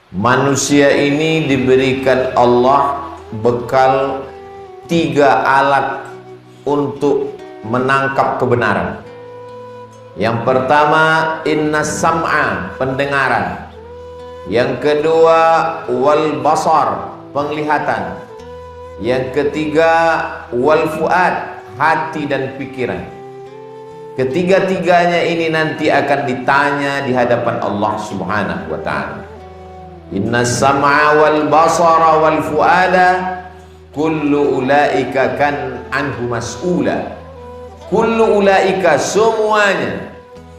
Manusia ini diberikan Allah bekal 3 alat untuk menangkap kebenaran. Yang pertama, inna sam'a, pendengaran. Yang kedua, wal basar, penglihatan. Yang ketiga, wal fuad, hati dan pikiran. Ketiga-tiganya ini nanti akan ditanya di hadapan Allah Subhanahu wa ta'ala. Inna sam'a wal basara wal fuada kullu ulaika kan anhu mas'ula. Kullu ulaika, semuanya,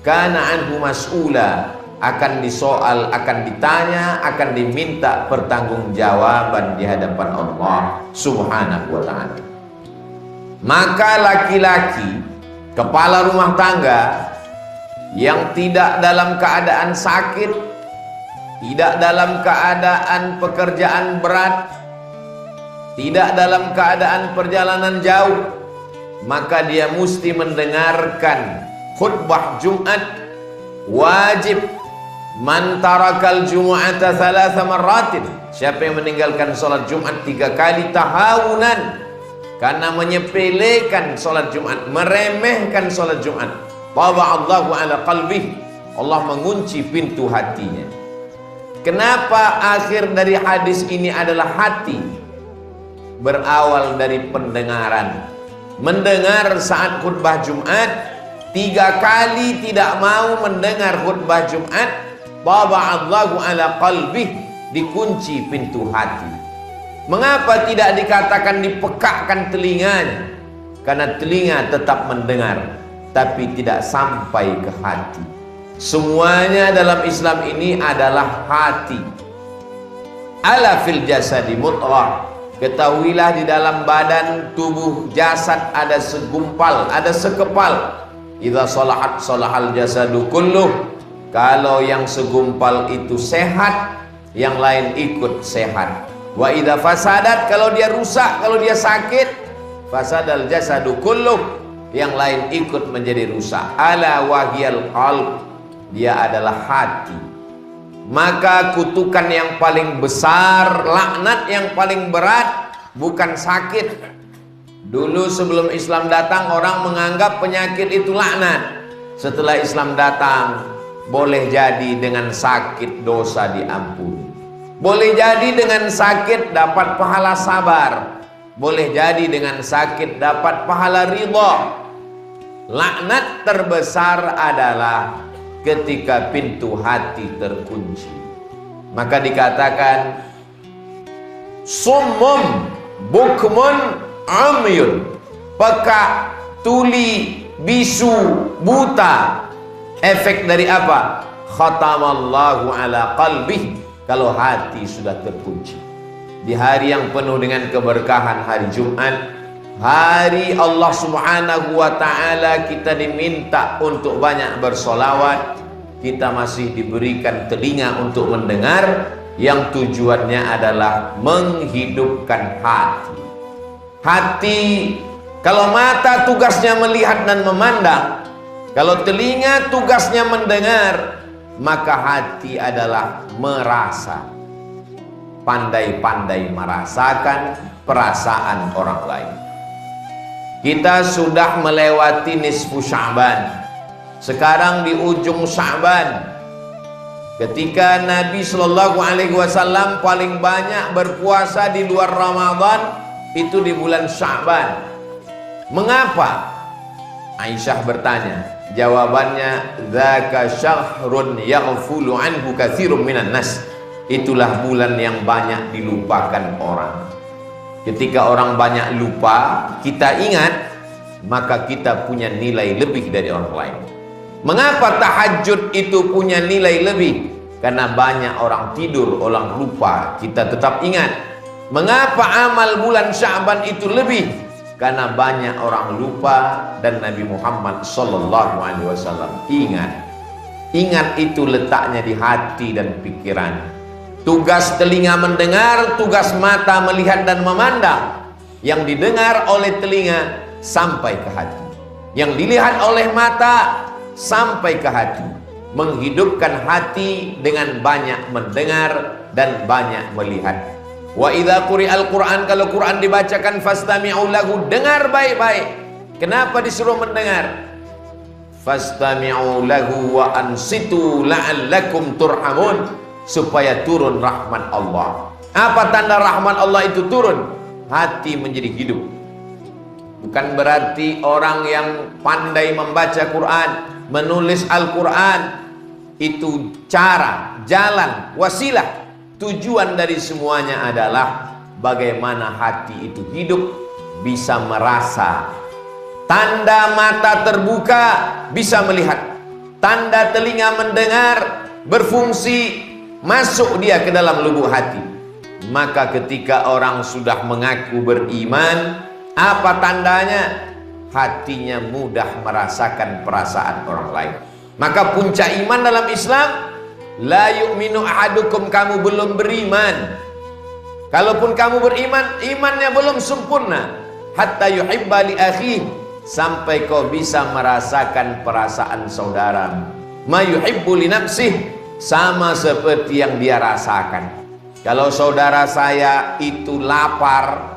kana anhu mas'ula, akan disoal, akan ditanya, akan diminta pertanggungjawaban di hadapan Allah Subhanahu wa ta'ala. Maka laki-laki kepala rumah tangga yang tidak dalam keadaan sakit, tidak dalam keadaan pekerjaan berat, tidak dalam keadaan perjalanan jauh, maka dia mesti mendengarkan khutbah Jumat. Wajib man tarakal jumu'ata 3 marratin, siapa yang meninggalkan sholat Jumat 3 kali tahawunan, karena menyepelekan sholat Jumat, meremehkan sholat Jumat, taba'allahu ala qalbih, Allah mengunci pintu hatinya. Kenapa akhir dari hadis ini adalah hati? Berawal dari pendengaran. Mendengar saat khutbah Jumat, 3 kali tidak mau mendengar khutbah Jumat, taba'allahu ala qalbih, dikunci pintu hati. Mengapa tidak dikatakan dipekakkan telinganya? Karena telinga tetap mendengar, tapi tidak sampai ke hati. Semuanya dalam Islam ini adalah hati. Ala fil jasadi mudghah, ketahuilah di dalam badan tubuh jasad ada segumpal, ada sekepal. Idza salahat salahal jasadu kulluh, kalau yang segumpal itu sehat, yang lain ikut sehat. Wa idza fasadat, kalau dia rusak, kalau dia sakit, fasadal jasadu kulluh, yang lain ikut menjadi rusak. Ala wahyal qalb, dia adalah hati. Maka kutukan yang paling besar, laknat yang paling berat bukan sakit. Dulu sebelum Islam datang, orang menganggap penyakit itu laknat. Setelah Islam datang, boleh jadi dengan sakit dosa diampuni, boleh jadi dengan sakit dapat pahala sabar, boleh jadi dengan sakit dapat pahala ridha. Laknat terbesar adalah ketika pintu hati terkunci. Maka dikatakan summum bukmun amyun, peka, tuli, bisu, buta. Efek dari apa? Khatamallahu ala qalbih, kalau hati sudah terkunci. Di hari yang penuh dengan keberkahan, hari Jumat, hari Allah Subhanahu wa ta'ala, kita diminta untuk banyak bersolawat. Kita masih diberikan telinga untuk mendengar, yang tujuannya adalah menghidupkan hati. Hati, kalau mata tugasnya melihat dan memandang, kalau telinga tugasnya mendengar, maka hati adalah merasa. Pandai-pandai merasakan perasaan orang lain. Kita sudah melewati nisfu Sya'ban. Sekarang di ujung Sya'ban, ketika Nabi Shallallahu Alaihi Wasallam paling banyak berpuasa di luar Ramadan, itu di bulan Sya'ban. Mengapa? Aisyah bertanya. Jawabannya, dzaka syahrun yaghfulu anhu katsirun minan nas. Itulah bulan yang banyak dilupakan orang. Ketika orang banyak lupa, kita ingat, maka kita punya nilai lebih dari orang lain. Mengapa tahajud itu punya nilai lebih? Karena banyak orang tidur, orang lupa, kita tetap ingat. Mengapa amal bulan Sya'ban itu lebih? Karena banyak orang lupa dan Nabi Muhammad sallallahu alaihi wasallam ingat. Ingat itu letaknya di hati dan pikiran. Tugas telinga mendengar, tugas mata melihat dan memandang. Yang didengar oleh telinga sampai ke hati, yang dilihat oleh mata sampai ke hati. menghidupkan hati dengan banyak mendengar dan banyak melihat. Wa idza quri'al Qur'an, kalau Quran dibacakan, fastami'u lahu, dengar baik-baik. Kenapa disuruh mendengar? Fastami'u lahu wa ansitu la'allakum turhamun, supaya turun rahmat Allah. Apa tanda rahmat Allah itu turun? Hati menjadi hidup. Bukan berarti orang yang pandai membaca Quran, menulis Al-Quran, itu cara, jalan, wasilah. Tujuan dari semuanya adalah bagaimana hati itu hidup, bisa merasa. Tanda mata terbuka, bisa melihat. Tanda telinga mendengar, berfungsi, masuk dia ke dalam lubuk hati. Maka ketika orang sudah mengaku beriman, apa tandanya? Hatinya mudah merasakan perasaan orang lain. Maka puncak iman dalam Islam, la yu'minu ahadukum, kamu belum beriman. Kalaupun kamu beriman, imannya belum sempurna. Hatta yuhibba li akhihi, sampai kau bisa merasakan perasaan saudara. Ma yuhibbu li nafsihi, sama seperti yang dia rasakan. Kalau saudara saya itu lapar,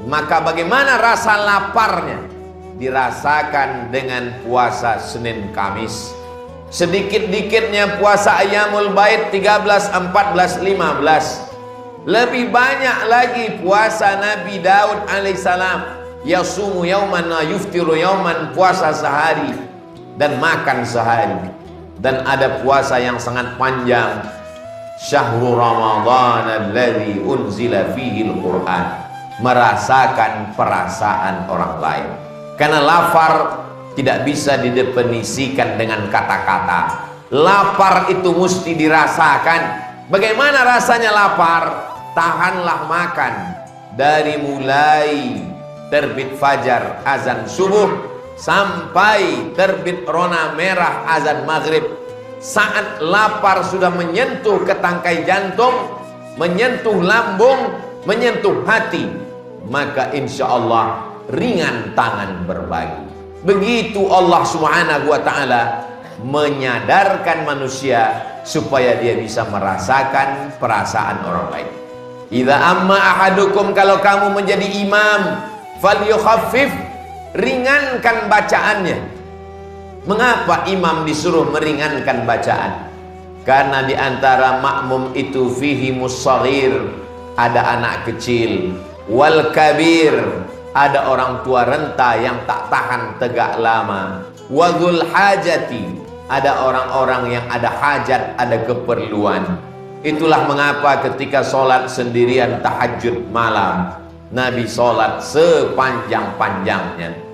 maka bagaimana rasa laparnya? Dirasakan dengan puasa Senin Kamis. Sedikit-dikitnya puasa Ayyamul Bait 13, 14, 15. Lebih banyak lagi puasa Nabi Daud alaihissalam. Yasumu yauman wa yuftiru yauman, puasa sehari dan makan sehari. Dan ada puasa yang sangat panjang, Syahrul Ramadan alladzi unzila fihi al-Quran, merasakan perasaan orang lain. Karena lapar tidak bisa didefinisikan dengan kata-kata. Lapar itu mesti dirasakan. Bagaimana rasanya lapar? Tahanlah makan dari mulai terbit fajar azan subuh sampai terbit rona merah azan maghrib. Saat lapar sudah menyentuh ke tangkai jantung, menyentuh lambung, menyentuh hati, maka insya Allah ringan tangan berbagi. Begitu Allah Subhanahu wa ta'ala menyadarkan manusia supaya dia bisa merasakan perasaan orang lain. Idza amma ahadukum, kalau kamu menjadi imam, falyukhaffif, ringankan bacaannya. Mengapa imam disuruh meringankan bacaan? Karena di antara makmum itu fihi mussaghir, ada anak kecil, wal kabir, ada orang tua renta yang tak tahan tegak lama, wadhul hajati, ada orang-orang yang ada hajat, ada keperluan. Itulah mengapa ketika sholat sendirian tahajud malam, Nabi sholat sepanjang-panjangnya.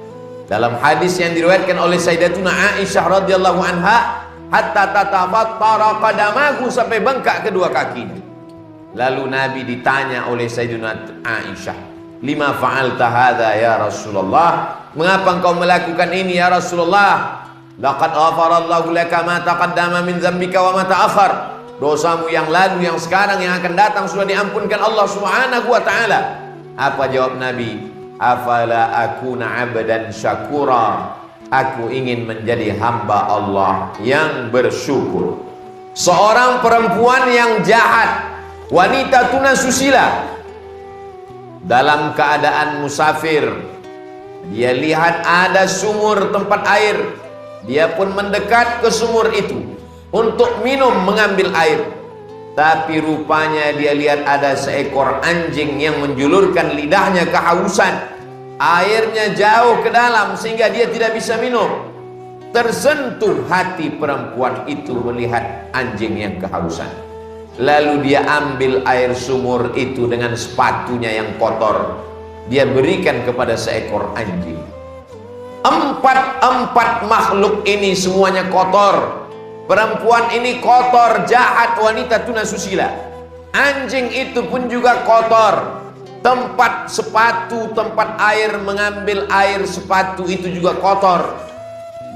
Dalam hadis yang diriwayatkan oleh Sayyidatuna Aisyah radhiyallahu anha, hatta tatafattara qadamahu, sampai bengkak kedua kakinya. Lalu Nabi ditanya oleh Sayyidatuna Aisyah, lima fa'alta hadza ya Rasulullah, mengapa engkau melakukan ini ya Rasulullah? Laqad ghafarallahu laka ma taqaddama min dzambika wa ma ta'akhkhar, dosamu yang lalu, yang sekarang, yang akan datang sudah diampunkan Allah Subhanahu wa ta'ala. Apa jawab Nabi? Afala akuna abdan syakura, aku ingin menjadi hamba Allah yang bersyukur. Seorang perempuan yang jahat, wanita tunasusila, dalam keadaan musafir, dia lihat ada sumur tempat air, dia pun mendekat ke sumur itu untuk minum, mengambil air. Tapi rupanya dia lihat ada seekor anjing yang menjulurkan lidahnya kehausan. Airnya jauh ke dalam sehingga dia tidak bisa minum. Tersentuh hati perempuan itu melihat anjing yang kehausan. Lalu dia ambil air sumur itu dengan sepatunya yang kotor, dia berikan kepada seekor anjing. Empat makhluk ini semuanya kotor. Perempuan ini kotor, jahat, wanita tunasusila. Anjing itu pun juga kotor. Tempat sepatu, tempat air, mengambil air sepatu itu juga kotor.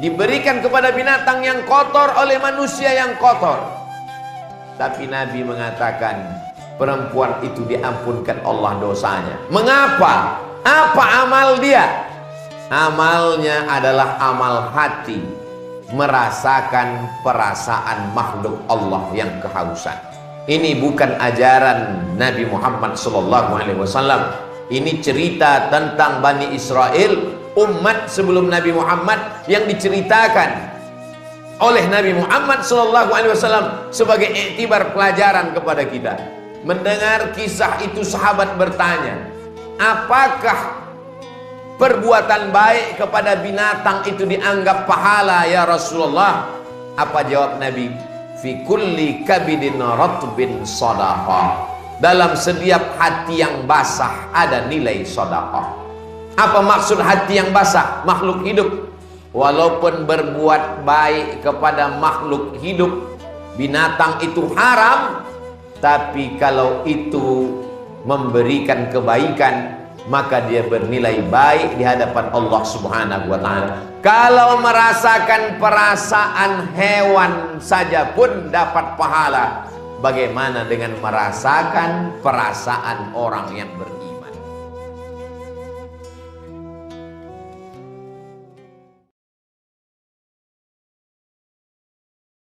Diberikan kepada binatang yang kotor oleh manusia yang kotor. Tapi Nabi mengatakan perempuan itu diampunkan Allah dosanya. Mengapa? Apa amal dia? Amalnya adalah amal hati. merasakan perasaan makhluk Allah yang kehausan. Ini bukan ajaran Nabi Muhammad SAW. Ini cerita tentang Bani Israel, umat sebelum Nabi Muhammad, yang diceritakan oleh Nabi Muhammad SAW sebagai iktibar pelajaran kepada kita. Mendengar kisah itu, sahabat bertanya, apakah perbuatan baik kepada binatang itu dianggap pahala ya Rasulullah? Apa jawab Nabi? Fi kulli kabidin ratbin sadaqah. Dalam setiap hati yang basah ada nilai sedekah. Apa maksud hati yang basah? Makhluk hidup. Walaupun berbuat baik kepada makhluk hidup, binatang itu haram, tapi kalau itu memberikan kebaikan, maka dia bernilai baik di hadapan Allah Subhanahu wa ta'ala. Kalau merasakan perasaan hewan saja pun dapat pahala, bagaimana dengan merasakan perasaan orang yang beriman?